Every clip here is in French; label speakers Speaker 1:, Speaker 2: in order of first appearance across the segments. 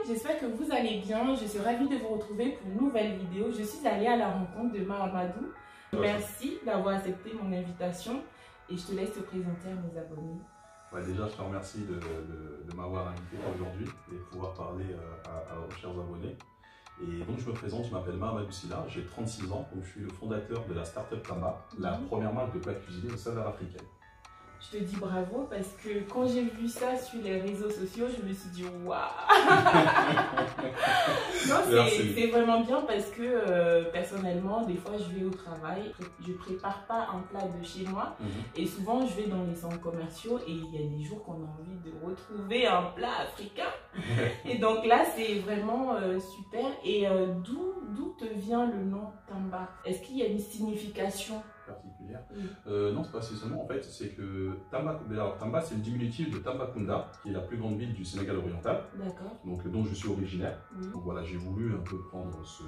Speaker 1: j'espère que vous allez bien. Je suis ravie de vous retrouver pour une nouvelle vidéo. Je suis allée à la rencontre de Mahamadou. Merci d'avoir accepté mon invitation et je te laisse te présenter à mes abonnés.
Speaker 2: Ouais, déjà, je te remercie de m'avoir invité aujourd'hui et de pouvoir parler aux chers abonnés. Et donc, je me présente, je m'appelle Mahamadou Sylla, j'ai 36 ans, donc je suis le fondateur de la start-up Tamba, la première marque de plats cuisinés aux saveurs africaines.
Speaker 1: Je te dis bravo parce que quand j'ai vu ça sur les réseaux sociaux, je me suis dit waouh. C'est vraiment bien parce que personnellement, des fois je vais au travail, je prépare pas un plat de chez moi et souvent je vais dans les centres commerciaux et il y a des jours qu'on a envie de retrouver un plat africain. Et donc là c'est vraiment super. Et d'où te vient le nom Tamba? Est-ce qu'il y a une signification
Speaker 2: particulière? Non, c'est pas seulement, en fait, c'est que Tamba, c'est le diminutif de Tambacounda, qui est la plus grande ville du Sénégal oriental, donc dont je suis originaire. Donc voilà, j'ai voulu un peu prendre ce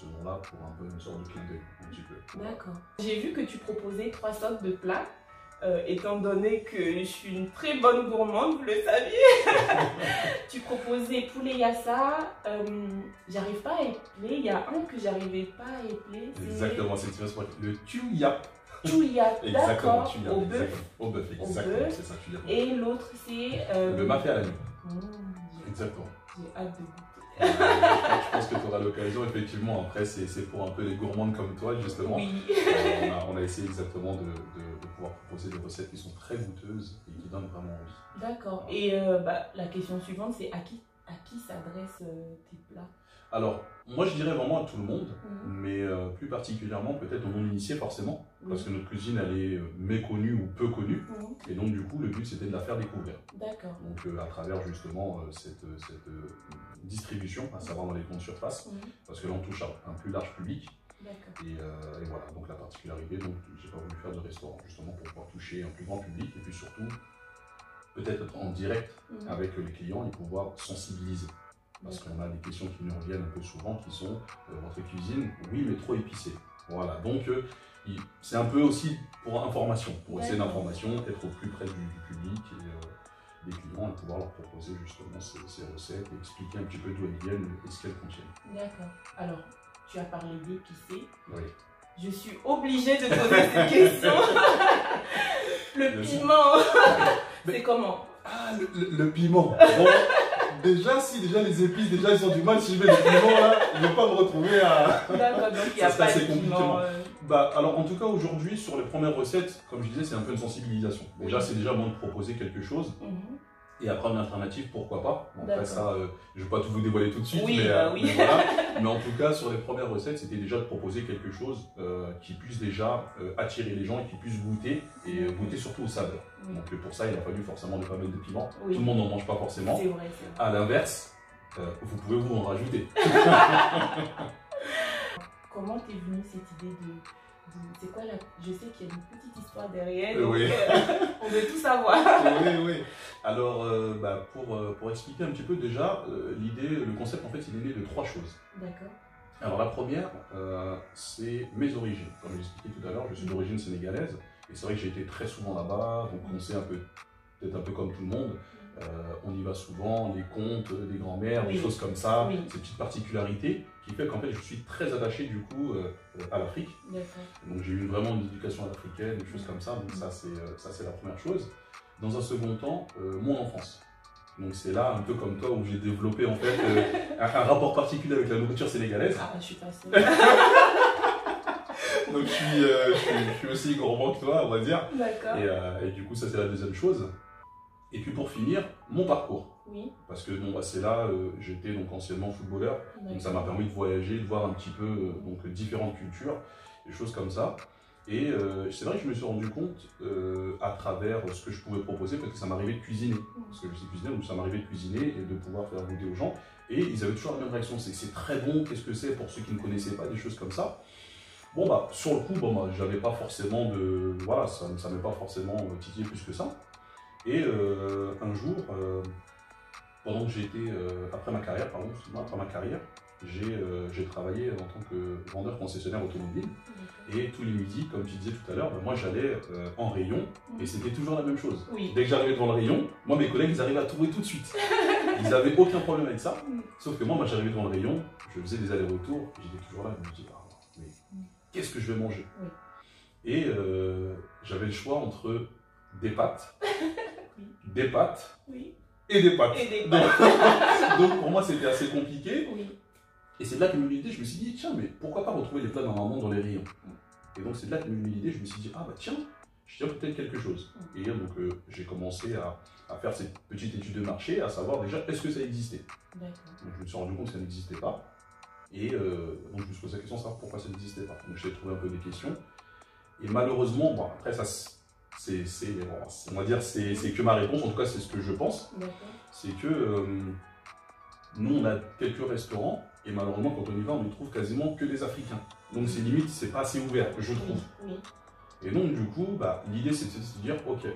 Speaker 2: nom-là pour un peu une sorte de clin d'œil, un petit peu.
Speaker 1: D'accord. J'ai vu que tu proposais 3 sortes de plats. Étant donné que je suis une très bonne gourmande, vous le saviez. Tu proposais poulet yassa, j'arrive pas à épeler, il y a un que j'arrivais pas à épeler.
Speaker 2: Exactement, c'est le tuyap.
Speaker 1: Tuyap, d'accord,
Speaker 2: au bœuf. Au bœuf, exactement, c'est ça, tuyap.
Speaker 1: Et l'autre c'est...
Speaker 2: le mafé à la nuit. Exactement.
Speaker 1: J'ai hâte de goûter.
Speaker 2: Je pense que tu auras l'occasion, effectivement. Après, c'est pour un peu les gourmandes comme toi, justement.
Speaker 1: Oui.
Speaker 2: On a essayé exactement de pouvoir proposer des recettes qui sont très goûteuses et qui donnent vraiment envie.
Speaker 1: D'accord. Et la question suivante, c'est à qui s'adressent tes plats?
Speaker 2: Alors, moi je dirais vraiment à tout le monde, mais plus particulièrement peut-être aux non-initiés forcément, parce que notre cuisine elle est méconnue ou peu connue, et donc du coup le but c'était de la faire découvrir.
Speaker 1: D'accord.
Speaker 2: Donc à travers justement cette distribution, à savoir dans les grandes surfaces, parce que là on touche à un plus large public. Et voilà, donc la particularité, donc j'ai pas voulu faire de restaurant justement pour pouvoir toucher un plus grand public, et puis surtout peut-être être en direct avec les clients et pouvoir sensibiliser. Parce qu'on a des questions qui nous reviennent un peu souvent qui sont votre cuisine, oui mais trop épicée. Voilà, donc c'est un peu aussi pour information, pour essayer d'information, être au plus près du public et des clients et pouvoir leur proposer justement ces recettes et expliquer un petit peu d'où elles viennent et ce qu'elles contiennent.
Speaker 1: D'accord. Alors, tu as parlé d'épicé.
Speaker 2: Oui. Je
Speaker 1: suis obligée de poser cette question. Le piment, c'est comment?
Speaker 2: Ah, le piment. Bon. Déjà, les épices, ils ont du mal. Si je mets le piment là, je ne vais pas me retrouver à.
Speaker 1: D'accord, donc il n'y a pas de piment.
Speaker 2: Alors, en tout cas, aujourd'hui, sur les premières recettes, comme je disais, c'est un peu une sensibilisation. Déjà, c'est déjà bon de proposer quelque chose. Et après, une alternative, pourquoi pas. Bon, après, ça, je ne vais pas tout vous dévoiler tout de suite. Mais voilà. Mais en tout cas, sur les premières recettes, c'était déjà de proposer quelque chose qui puisse déjà attirer les gens et qui puisse goûter. Et goûter surtout aux saveurs. Donc pour ça, il a fallu forcément ne pas mettre de piment. Tout le monde n'en mange pas forcément.
Speaker 1: C'est vrai.
Speaker 2: À l'inverse, vous pouvez vous en rajouter.
Speaker 1: Comment t'es venue cette idée de c'est quoi je sais qu'il y a une petite histoire derrière, donc on veut tout savoir.
Speaker 2: Oui. Alors, pour expliquer un petit peu déjà, le concept en fait, il est né de 3 choses.
Speaker 1: D'accord.
Speaker 2: Alors la première, c'est mes origines. Comme je l'expliquais tout à l'heure, je suis d'origine sénégalaise. Et c'est vrai que j'ai été très souvent là-bas, donc on sait peut-être un peu comme tout le monde. On y va souvent, les contes, des grands-mères, des choses comme ça, ces petites particularités qui fait qu'en fait je suis très attaché du coup à l'Afrique. Donc j'ai eu vraiment une éducation à l'africaine, des choses comme ça, donc ça c'est la première chose. Dans un second temps, mon enfance. Donc c'est là, un peu comme toi, où j'ai développé en fait un rapport particulier avec la nourriture sénégalaise.
Speaker 1: Ah, je suis pas sûre.
Speaker 2: Donc je suis aussi gourmand que toi, on va dire.
Speaker 1: D'accord.
Speaker 2: Et du coup, ça c'est la deuxième chose. Et puis pour finir, mon parcours.
Speaker 1: Oui.
Speaker 2: Parce que c'est là, j'étais donc anciennement footballeur. Donc ça m'a permis de voyager, de voir un petit peu différentes cultures, des choses comme ça. Et c'est vrai que je me suis rendu compte à travers ce que je pouvais proposer, parce que ça m'arrivait de cuisiner. Parce que je sais cuisiner, donc ça m'arrivait de cuisiner et de pouvoir faire goûter aux gens. Et ils avaient toujours la même réaction, c'est très bon, qu'est-ce que c'est pour ceux qui ne connaissaient pas, des choses comme ça. Bon sur le coup, j'avais pas forcément de... Voilà, ça ne m'est pas forcément titillé plus que ça. Et un jour, pendant que j'étais... après ma carrière, j'ai travaillé en tant que vendeur concessionnaire automobile. Et tous les midis, comme tu disais tout à l'heure, moi j'allais en rayon et c'était toujours la même chose. Dès que j'arrivais devant le rayon, moi mes collègues ils arrivaient à trouver tout de suite. Ils n'avaient aucun problème avec ça. Sauf que moi j'arrivais devant le rayon, je faisais des allers-retours, j'étais toujours là, je me disais, ah, mais qu'est-ce que je vais manger? Et j'avais le choix entre des pâtes, des pâtes et des pâtes. Donc pour moi c'était assez compliqué. Et c'est de là que m'est venue l'idée, je me suis dit, tiens, mais pourquoi pas retrouver les plats normalement dans les rayons? Et donc c'est de là que m'est venue l'idée, je me suis dit, ah bah tiens, je tiens peut-être quelque chose. Et donc j'ai commencé à faire cette petite étude de marché, à savoir déjà, est-ce que ça existait? Donc je me suis rendu compte que ça n'existait pas. Et donc je me suis posé la question de savoir pourquoi ça n'existait pas. Donc j'ai trouvé un peu des questions. Et malheureusement, bon, après ça, on va dire, c'est que ma réponse, en tout cas c'est ce que je pense. C'est que nous on a quelques restaurants, et malheureusement quand on y va, on ne trouve quasiment que des Africains. Donc c'est limite, c'est pas assez ouvert, je trouve. Et donc du coup, l'idée c'est de se dire, ok,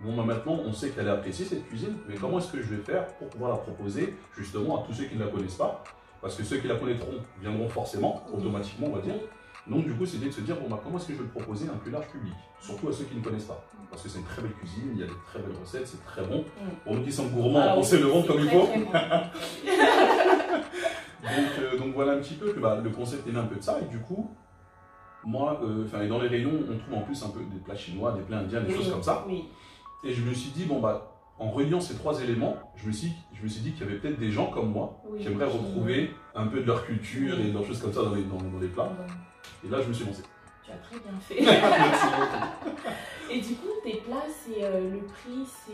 Speaker 2: bon maintenant on sait qu'elle est appréciée cette cuisine, mais comment est-ce que je vais faire pour pouvoir la proposer justement à tous ceux qui ne la connaissent pas? Parce que ceux qui la connaîtront viendront forcément, automatiquement on va dire. Donc du coup c'est de se dire, bon comment est-ce que je vais le proposer à un plus large public? Surtout à ceux qui ne connaissent pas. Parce que c'est une très belle cuisine, il y a de très belles recettes, c'est très bon. Pour nous qui sommes gourmands, on sait le vendre comme il faut. Donc voilà un petit peu que le concept est né un peu de ça. Et du coup, moi, dans les rayons, on trouve en plus un peu des plats chinois, des plats indiens, des choses comme ça. Et je me suis dit, bon en reliant ces trois éléments, je me suis dit qu'il y avait peut-être des gens comme moi qui aimeraient retrouver un peu de leur culture et de leurs choses comme ça dans les plats. Et là, je me suis lancé.
Speaker 1: Tu as très bien fait. Merci beaucoup. Et du coup, tes plats, le prix, c'est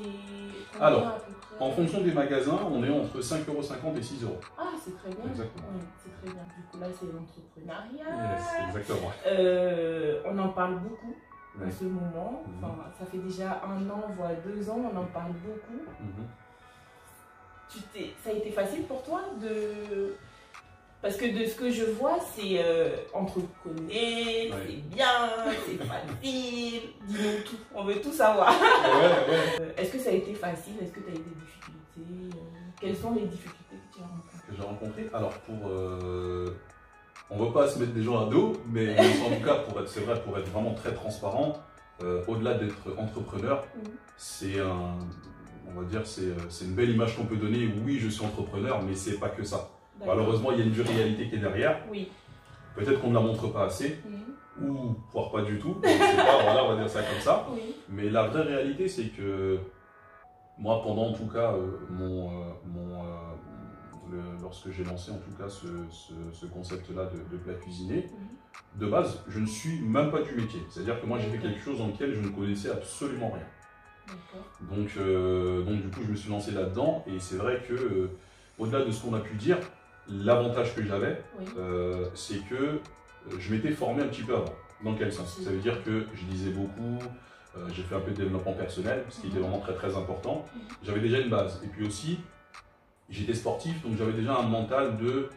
Speaker 1: combien
Speaker 2: alors,
Speaker 1: à peu près?
Speaker 2: En fonction des magasins, on est entre 5,50 € et 6 €.
Speaker 1: Ah, c'est très bien.
Speaker 2: Exactement.
Speaker 1: C'est très bien. Du coup, là, c'est l'entrepreneuriat.
Speaker 2: Yes, exactement.
Speaker 1: On en parle beaucoup en ce moment. Ça fait déjà 1 an, voire 2 ans, on en parle beaucoup. Ça a été facile pour toi de... Parce que de ce que je vois, c'est entrepreneur, c'est bien, c'est facile. Dis-nous tout, on veut tout savoir. Est-ce que ça a été facile? Est-ce que tu as eu des difficultés? Quelles sont les difficultés que tu as rencontrées?
Speaker 2: Que j'ai rencontrées? Alors, on ne veut pas se mettre des gens à dos, mais en tout cas, pour être vraiment très transparent, au-delà d'être entrepreneur, on va dire, c'est une belle image qu'on peut donner. Oui, je suis entrepreneur, mais c'est pas que ça. Malheureusement, il y a une dure réalité qui est derrière. Peut-être qu'on ne la montre pas assez, ou voire pas du tout. Je sais pas, voilà, on va dire ça comme ça. Mais la vraie réalité, c'est que moi, pendant en tout cas, lorsque j'ai lancé en tout cas ce concept-là de plat cuisiné, de base, je ne suis même pas du métier. C'est-à-dire que moi, j'ai fait quelque chose dans lequel je ne connaissais absolument rien. Donc du coup, je me suis lancé là-dedans, et c'est vrai que, au-delà de ce qu'on a pu dire, l'avantage que j'avais, c'est que je m'étais formé un petit peu avant. Dans quel sens? Ça veut dire que je lisais beaucoup, j'ai fait un peu de développement personnel, ce qui était vraiment très très important. J'avais déjà une base. Et puis aussi, j'étais sportif, donc j'avais déjà un mental de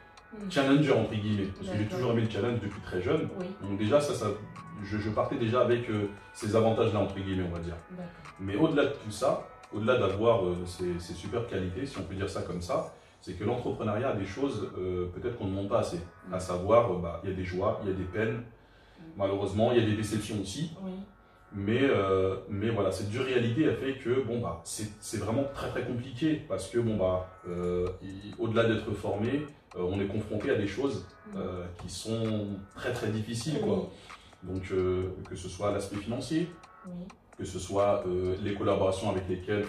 Speaker 2: challenger entre guillemets. Parce que j'ai toujours aimé le challenge depuis très jeune. Donc déjà, je partais déjà avec ces avantages-là entre guillemets, on va dire. Mais au-delà de tout ça, au-delà d'avoir ces super qualités, si on peut dire ça comme ça, c'est que l'entrepreneuriat a des choses peut-être qu'on ne montre pas assez. À savoir, il y a des joies, il y a des peines, malheureusement, il y a des déceptions aussi. Mais voilà, cette dure réalité a fait que c'est vraiment très très compliqué, parce que au-delà d'être formé, on est confronté à des choses qui sont très très difficiles, quoi. Donc que ce soit l'aspect financier, que ce soit les collaborations avec lesquelles,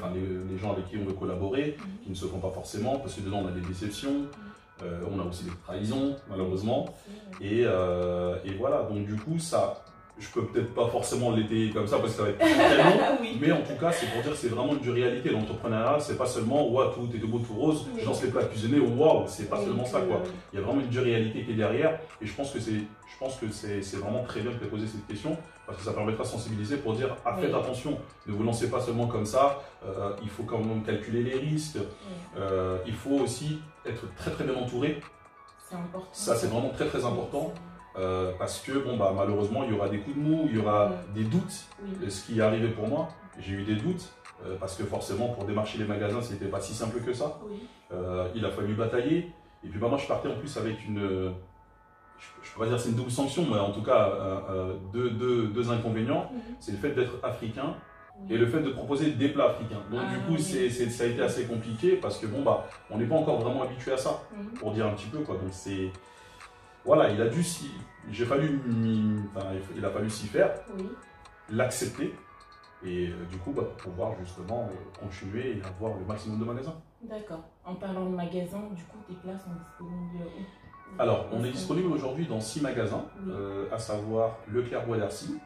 Speaker 2: les gens avec qui on veut collaborer, qui ne se font pas forcément, parce que dedans on a des déceptions, on a aussi des trahisons, malheureusement. Et voilà, donc du coup, ça, je peux peut-être pas forcément l'étayer comme ça, parce que ça va être très long, mais en tout cas, c'est pour dire que c'est vraiment une réalité. L'entrepreneuriat, c'est pas seulement tout est beau, tout rose, je lance les plats cuisinés, waouh, c'est pas seulement ça, quoi. Il y a vraiment une réalité qui est derrière, et je pense que c'est vraiment très bien de te poser cette question, parce que ça permettra de sensibiliser pour dire faites attention, ne vous lancez pas seulement comme ça, il faut quand même calculer les risques, il faut aussi être très très bien entouré.
Speaker 1: C'est important.
Speaker 2: Ça, c'est vraiment très très important. Parce que malheureusement il y aura des coups de mou, il y aura des doutes. Ce qui est arrivé pour moi, j'ai eu des doutes parce que forcément pour démarcher les magasins c'était pas si simple que ça. Il a fallu batailler, et puis moi je partais en plus avec une, je peux pas dire c'est une double sanction, mais en tout cas deux inconvénients. C'est le fait d'être africain et le fait de proposer des plats africains. Donc du coup, ça a été assez compliqué parce que bon, bah, on n'est pas encore vraiment habitué à ça, pour dire un petit peu, quoi. Donc c'est... Voilà, il a fallu s'y faire, l'accepter, et du coup, bah, pour pouvoir justement continuer et avoir le maximum de magasins.
Speaker 1: D'accord. En parlant de magasins, du coup, tes plats sont disponibles où?
Speaker 2: Alors, on est disponible aujourd'hui dans 6 magasins, à savoir Leclerc Bois d'Arcy,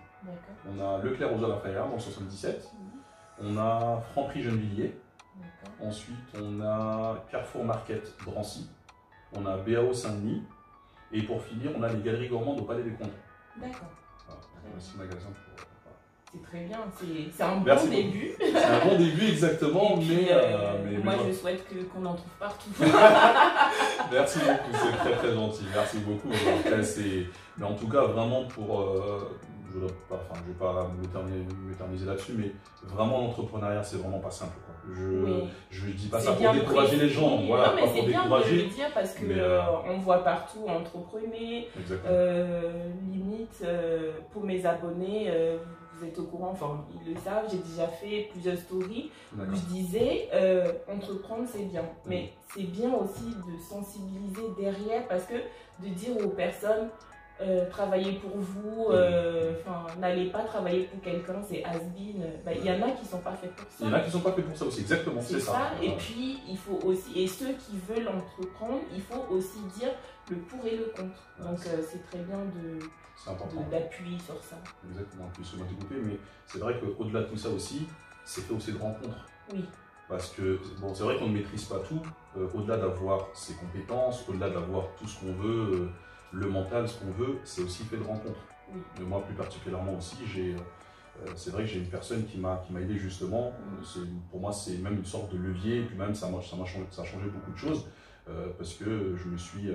Speaker 2: on a Leclerc aux Lafayette dans le 77, on a Franprix Gennevilliers, ensuite on a Carrefour Market Drancy, on a BAO Saint-Denis, et pour finir, on a les Galeries Gourmandes au Palais des Congrès.
Speaker 1: D'accord.
Speaker 2: Voilà, on a 6 magasins pour...
Speaker 1: C'est très bien, c'est un bon début.
Speaker 2: C'est un bon début, exactement,
Speaker 1: puis, mais moi je souhaite qu'on en trouve partout.
Speaker 2: Merci beaucoup, c'est très très gentil, merci beaucoup. Mais en tout cas, vraiment pour... je ne vais pas m'éterniser là-dessus, mais vraiment l'entrepreneuriat, c'est vraiment pas simple, quoi. Je dis pas ça pour décourager les gens, voilà,
Speaker 1: non, mais c'est bien de le dire parce que on voit partout entreprenez, limite pour mes abonnés, vous êtes au courant, enfin ils le savent, j'ai déjà fait plusieurs stories où je disais entreprendre c'est bien, mais c'est bien aussi de sensibiliser derrière, parce que de dire aux personnes travaillez pour vous, n'allez pas travailler pour quelqu'un, c'est has-been. Il y en a qui ne sont pas faits pour ça.
Speaker 2: Il y en a qui ne sont pas faits pour ça aussi, exactement, c'est ça.
Speaker 1: Et puis, il faut aussi, et ceux qui veulent entreprendre, il faut aussi dire le pour et le contre. Donc, c'est très bien d'appuyer sur ça.
Speaker 2: Exactement, puis je m'en découpé, mais c'est vrai qu'au-delà de tout ça aussi, c'est fait aussi de rencontres.
Speaker 1: Oui.
Speaker 2: Parce que, bon, c'est vrai qu'on ne maîtrise pas tout, au-delà d'avoir ses compétences, au-delà d'avoir tout ce qu'on veut, le mental, ce qu'on veut, c'est aussi fait de rencontres. Mais moi, plus particulièrement aussi, c'est vrai que j'ai une personne qui m'a aidé justement. Pour moi, c'est même une sorte de levier, et puis même ça a changé beaucoup de choses, parce que je me suis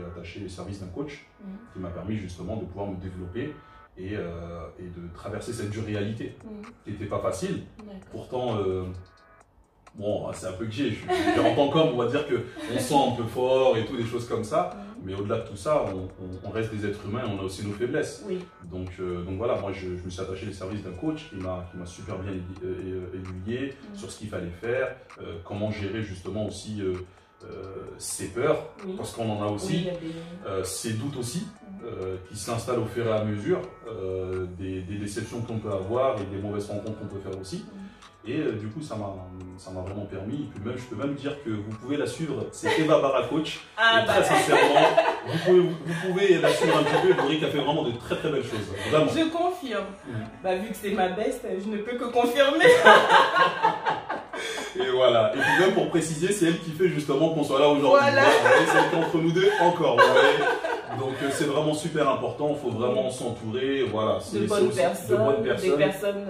Speaker 2: attaché au service d'un coach qui m'a permis justement de pouvoir me développer et de traverser cette dure réalité qui n'était pas facile. Pourtant, bon, c'est un peu gay, en tant qu'homme, on va dire qu'on sent un peu fort et tout, des choses comme ça, mais au-delà de tout ça, on reste des êtres humains et on a aussi nos faiblesses. Donc voilà, moi je me suis attaché les services d'un coach qui m'a super bien aiguillé sur ce qu'il fallait faire, comment gérer justement aussi ses peurs, parce qu'on en a aussi, ses doutes aussi, qui s'installent au fur et à mesure, des déceptions qu'on peut avoir et des mauvaises rencontres qu'on peut faire aussi. Et du coup, ça m'a vraiment permis. Et puis même, je peux même dire que vous pouvez la suivre, c'est Eva Barra Coach. Et très sincèrement, vous pouvez la suivre un petit peu. Vous verrez qu'elle fait vraiment de très très belles choses. Vraiment.
Speaker 1: Je confirme. Vu que c'est ma best, je ne peux que confirmer.
Speaker 2: Et voilà. Et puis même pour préciser, c'est elle qui fait justement qu'on soit là aujourd'hui.
Speaker 1: Voilà.
Speaker 2: C'est entre nous deux encore. Vous voyez. Donc c'est vraiment super important, il faut vraiment s'entourer, voilà,
Speaker 1: de bonnes personnes, des personnes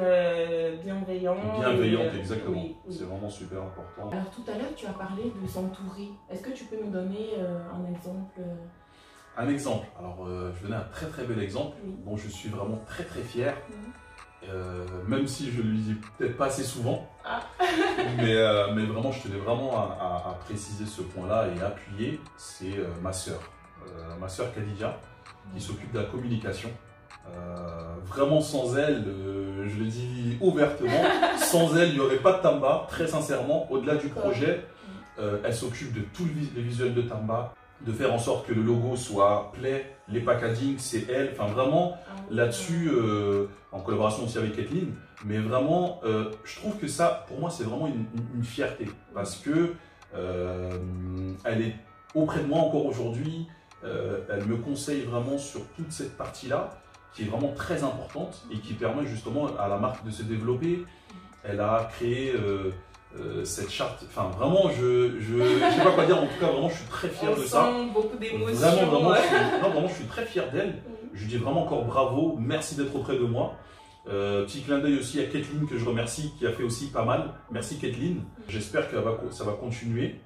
Speaker 1: bienveillantes.
Speaker 2: Bienveillantes, exactement, c'est vraiment super important.
Speaker 1: Alors tout à l'heure tu as parlé de s'entourer, est-ce que tu peux nous donner un exemple?
Speaker 2: Un exemple, alors je vais donner un très très bel exemple dont je suis vraiment très très fier, même si je ne le dis peut-être pas assez souvent, mais vraiment je tenais vraiment à préciser ce point-là et appuyer, c'est ma sœur. Ma sœur Khadija, qui s'occupe de la communication. Vraiment sans elle, je le dis ouvertement, sans elle il n'y aurait pas de Tamba, très sincèrement, au-delà du projet, elle s'occupe de tout le visuel de Tamba, de faire en sorte que le logo soit plaît, les packaging, c'est elle, enfin vraiment là-dessus, en collaboration aussi avec Kathleen, mais vraiment, je trouve que ça, pour moi, c'est vraiment une fierté, parce que elle est auprès de moi encore aujourd'hui. Elle me conseille vraiment sur toute cette partie-là, qui est vraiment très importante et qui permet justement à la marque de se développer. Elle a créé cette charte, enfin vraiment, je sais pas quoi dire, en tout cas vraiment je suis très fier de ça.
Speaker 1: On sent beaucoup d'émotions.
Speaker 2: Vraiment, je suis très fier d'elle. Je lui dis vraiment encore bravo, merci d'être auprès de moi. Petit clin d'œil aussi à Kathleen que je remercie, qui a fait aussi pas mal. Merci Kathleen, j'espère que ça va continuer.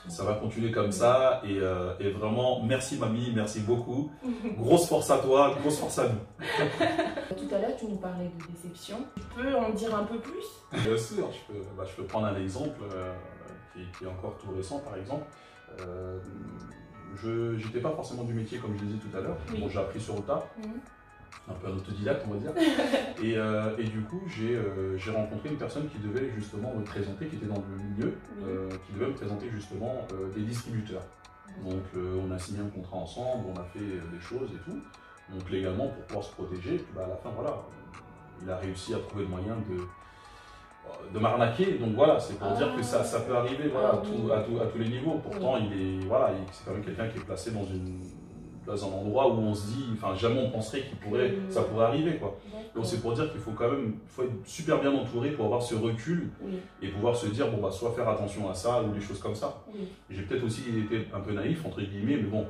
Speaker 2: Ça va continuer comme ça et vraiment merci mamie, merci beaucoup. Grosse force à toi, grosse force à nous.
Speaker 1: Tout à l'heure tu nous parlais de déception. Tu peux en dire un peu plus?
Speaker 2: Bien sûr, je peux prendre un exemple qui est encore tout récent par exemple. Je n'étais pas forcément du métier comme je le disais tout à l'heure, bon, j'ai appris sur le tas. un peu un autodidacte, on va dire. Et du coup, j'ai rencontré une personne qui devait justement me présenter, qui était dans le milieu, qui devait me présenter justement des distributeurs. Donc on a signé un contrat ensemble, on a fait des choses et tout. Donc légalement pour pouvoir se protéger. Et puis à la fin, voilà, il a réussi à trouver le moyen de m'arnaquer. Donc voilà, c'est pour dire que ça peut arriver voilà, à tous les niveaux. Pourtant, c'est quand même quelqu'un qui est placé dans un endroit où on se dit, enfin jamais on penserait ça pourrait arriver quoi. Donc c'est pour dire qu'il faut quand même, faut être super bien entouré pour avoir ce recul et pouvoir se dire bon bah soit faire attention à ça ou des choses comme ça. J'ai peut-être aussi été un peu naïf entre guillemets, mais bon.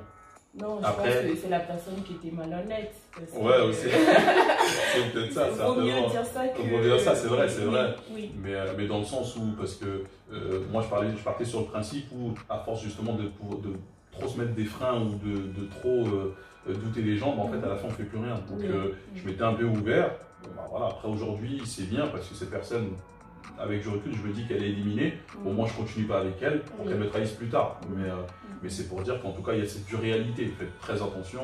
Speaker 1: Non, je pense que c'est la personne qui était malhonnête.
Speaker 2: Ouais, aussi. C'est peut-être ça.
Speaker 1: Il vaut mieux dire ça que...
Speaker 2: Il vaut dire ça, c'est vrai, c'est vrai.
Speaker 1: Oui.
Speaker 2: Mais dans le sens où, parce que moi je partais sur le principe où, à force justement de trop se mettre des freins ou de trop douter les gens, en fait à la fin on ne fait plus rien. Donc je m'étais un peu ouvert. Bah, voilà. Après aujourd'hui c'est bien parce que cette personne, avec du recul, je me dis qu'elle est éliminée. Bon, moi je continue pas avec elle pour qu'elle me trahisse plus tard. Mais c'est pour dire qu'en tout cas il y a cette dualité. Faites très attention.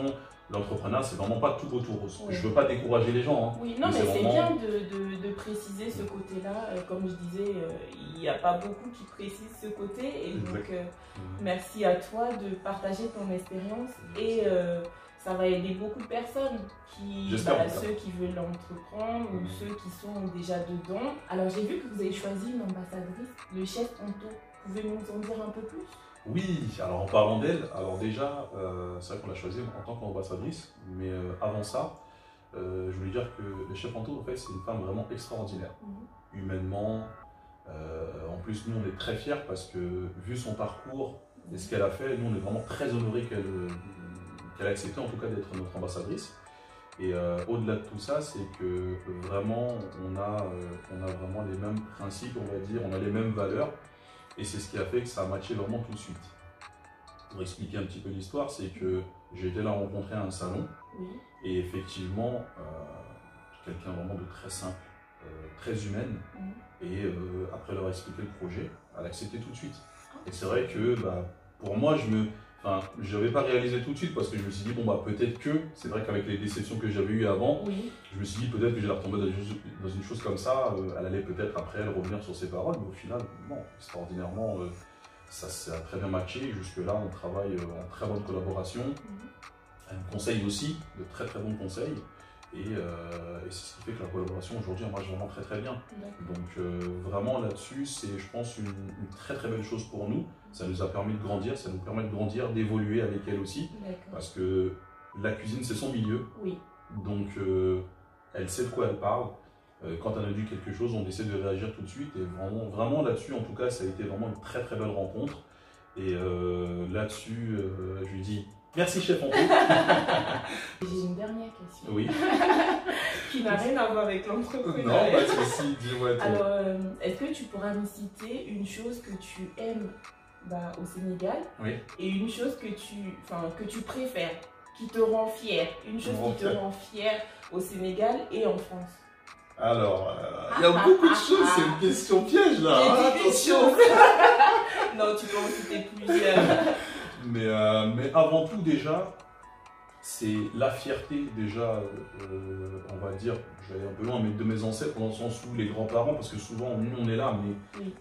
Speaker 2: L'entrepreneuriat, c'est vraiment pas tout autour. Je veux pas décourager les gens.
Speaker 1: Oui, non, mais c'est bien de préciser ce côté-là. Comme je disais, il n'y a pas beaucoup qui précisent ce côté. Et donc, merci à toi de partager ton expérience. Et ça va aider beaucoup de personnes, ceux qui veulent l'entreprendre ou ceux qui sont déjà dedans. Alors, j'ai vu que vous avez choisi une ambassadrice, le chef Anto. Pouvez-vous nous en dire un peu plus ?
Speaker 2: Oui, alors en parlant d'elle, alors déjà, c'est vrai qu'on l'a choisie en tant qu'ambassadrice, mais avant ça, je voulais dire que le chef Anto, en fait, c'est une femme vraiment extraordinaire, humainement. En plus, nous, on est très fiers parce que, vu son parcours et ce qu'elle a fait, nous, on est vraiment très honorés qu'elle a accepté, en tout cas, d'être notre ambassadrice. Et au-delà de tout ça, c'est que vraiment, on a vraiment les mêmes principes, on va dire, on a les mêmes valeurs. Et c'est ce qui a fait que ça a matché vraiment tout de suite. Pour expliquer un petit peu l'histoire, c'est que j'ai été la rencontrer à un salon. Et effectivement, quelqu'un vraiment de très simple, très humaine. Et après leur expliquer le projet, elle a accepté tout de suite. Et c'est vrai que pour moi, je n'avais pas réalisé tout de suite parce que je me suis dit, bon bah peut-être que, c'est vrai qu'avec les déceptions que j'avais eues avant, je me suis dit peut-être que j'allais retomber dans une chose comme ça, elle allait peut-être après elle revenir sur ses paroles, mais au final, non, extraordinairement, ça a très bien matché. Jusque-là, on travaille en très bonne collaboration. Elle me conseille aussi, de très très bons conseils. Et c'est ce qui fait que la collaboration aujourd'hui marche vraiment très très bien. Donc vraiment là-dessus, c'est je pense une très très belle chose pour nous. Ça nous a permis de grandir, ça nous permet de grandir, d'évoluer avec elle aussi. Parce que la cuisine c'est son milieu. Donc elle sait de quoi elle parle. Quand elle a dit quelque chose, on essaie de réagir tout de suite. Et vraiment là-dessus, en tout cas, ça a été vraiment une très très belle rencontre. Et là-dessus, je lui dis merci chef Anto.
Speaker 1: J'ai une dernière question.
Speaker 2: Oui.
Speaker 1: Qui n'a rien à voir avec l'entrepreneuriat.
Speaker 2: Non, pas de souci, dis-moi tout.
Speaker 1: Alors, est-ce que tu pourras me citer une chose que tu aimes au Sénégal et une chose que tu préfères, qui te rend fier, une chose qui te rend fier au Sénégal et en France?
Speaker 2: Alors, il y a beaucoup de choses, c'est une question piège là.
Speaker 1: Attention. Non, tu peux en citer plusieurs.
Speaker 2: Mais avant tout déjà, c'est la fierté déjà, on va dire, je vais aller un peu loin, mais de mes ancêtres dans le sens où les grands-parents, parce que souvent nous on est là, mais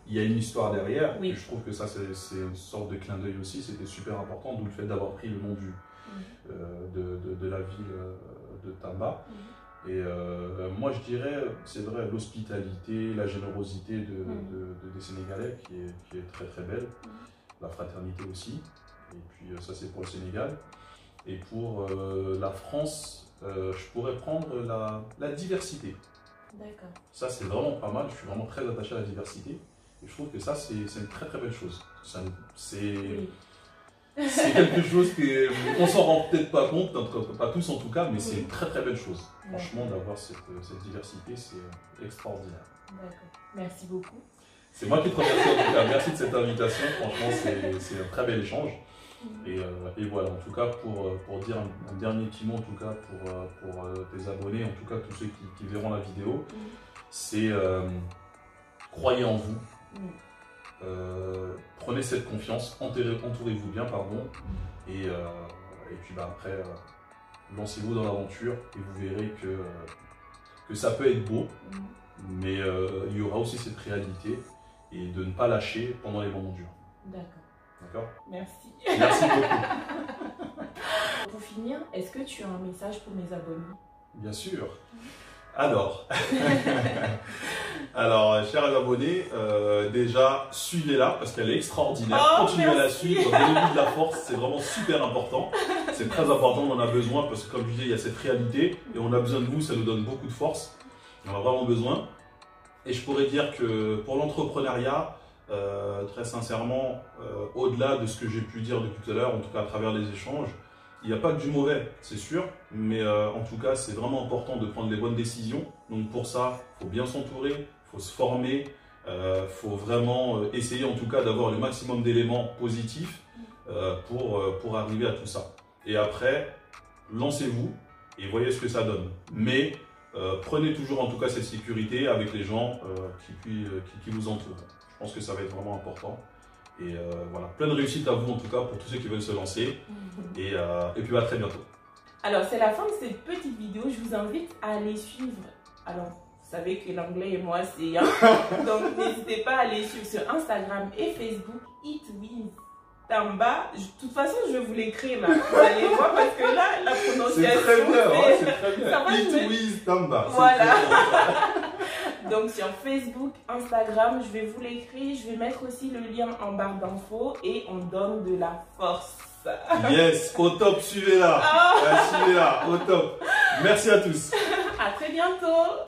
Speaker 2: il y a une histoire derrière, et je trouve que ça c'est une sorte de clin d'œil aussi, c'était super important, d'où le fait d'avoir pris le nom de la ville de Tamba. Et moi je dirais, c'est vrai, l'hospitalité, la générosité des Sénégalais qui est très très belle, la fraternité aussi. Et puis ça c'est pour le Sénégal. Et pour la France, je pourrais prendre la diversité.
Speaker 1: D'accord.
Speaker 2: Ça c'est vraiment pas mal, je suis vraiment très attaché à la diversité. Et je trouve que ça c'est une très très belle chose. C'est quelque chose qu'on s'en rend peut-être pas compte, pas tous en tout cas, mais c'est une très très belle chose. Franchement, d'avoir cette diversité, c'est extraordinaire.
Speaker 1: D'accord, merci beaucoup.
Speaker 2: C'est moi qui te remercie en tout cas, merci de cette invitation, franchement c'est un très bel échange. Et voilà, en tout cas pour dire un dernier petit mot en tout cas pour tes abonnés, en tout cas tous ceux qui verront la vidéo, c'est croyez en vous, prenez cette confiance, entourez-vous bien, pardon, et puis après lancez-vous dans l'aventure et vous verrez que ça peut être beau, mais il y aura aussi cette réalité et de ne pas lâcher pendant les moments durs. D'accord.
Speaker 1: Merci.
Speaker 2: Merci beaucoup.
Speaker 1: Pour finir, est-ce que tu as un message pour mes abonnés?
Speaker 2: Bien sûr. Alors, chers abonnés, déjà, suivez-la parce qu'elle est extraordinaire. Continuez à la suivre, donnez-lui de la force, c'est vraiment super important. C'est très important, on en a besoin parce que comme je disais, il y a cette réalité et on a besoin de vous, ça nous donne beaucoup de force. On a vraiment besoin. Et je pourrais dire que pour l'entrepreneuriat, très sincèrement, au-delà de ce que j'ai pu dire depuis tout à l'heure, en tout cas à travers les échanges, il n'y a pas que du mauvais, c'est sûr, mais en tout cas, c'est vraiment important de prendre les bonnes décisions. Donc pour ça, il faut bien s'entourer, il faut se former, il faut vraiment essayer en tout cas d'avoir le maximum d'éléments positifs pour arriver à tout ça. Et après, lancez-vous et voyez ce que ça donne. Mais prenez toujours en tout cas cette sécurité avec les gens qui vous entourent. Je pense que ça va être vraiment important. Et voilà, plein de réussite à vous en tout cas pour tous ceux qui veulent se lancer. Et puis à très bientôt.
Speaker 1: Alors c'est la fin de cette petite vidéo, je vous invite à aller suivre. Alors vous savez que l'anglais et moi c'est donc n'hésitez pas à aller suivre sur Instagram et Facebook Eat with Tamba. De toute façon je vais vous l'écrire là, vous allez voir parce que là la prononciation
Speaker 2: c'est très bien, c'est très bien. Eat with Tamba.
Speaker 1: Voilà. Donc sur Facebook, Instagram, je vais vous l'écrire, je vais mettre aussi le lien en barre d'infos et on donne de la force.
Speaker 2: Yes, au top, suivez-la. Suivez-la, au top. Merci à tous.
Speaker 1: À très bientôt.